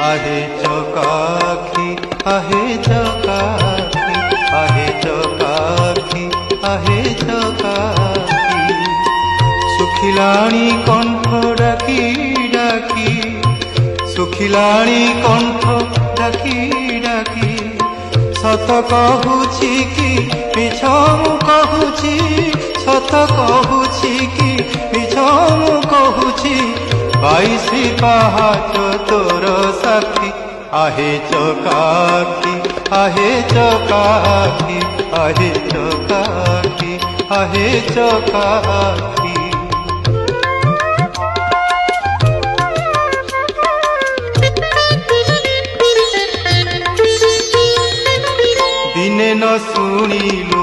आहे चकाखी आहे चकाखी आहे चकाखी आहे चकाखी सुखिलाणी कंठ डाकी डाकी सुखिलाणी कंठ डाकी डाकी सत कहूची कि मिछ मु कहूची सत कहूची कि मिछ मु कहूची 22 पहाच तोर साक्षी आहे चकाखी आहे चकाखी आहे चकाखी आहे चकाखी दिने न शुणिलु